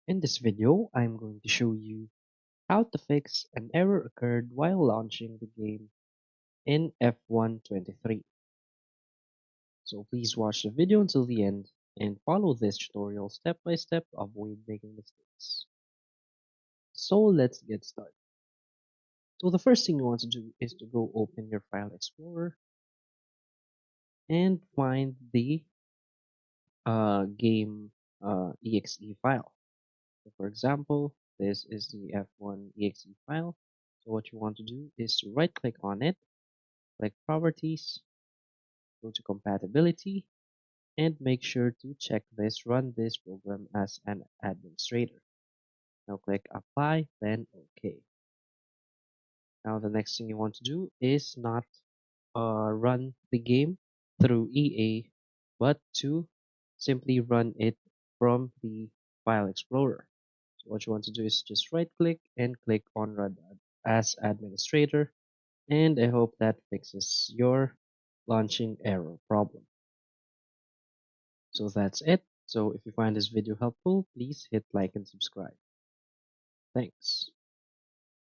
In this video, I'm going to show you how to fix an error occurred while launching the game in F123. So please watch the video until the end and follow this tutorial step by step to avoid making mistakes. So let's get started. So the first thing you want to do is to go open your File Explorer and find the game exe file. So for example, this is the F1 exe file. So what you want to do is to right click on it, click Properties, go to Compatibility, and make sure to check this Run this program as an administrator. Now click Apply, then OK. Now the next thing you want to do is not run the game through EA, but to simply run it from the File Explorer. So what you want to do is just right click and click on Run as Administrator, and I hope that fixes your launching error problem. So that's it. So if you find this video helpful, please hit like and subscribe. Thanks.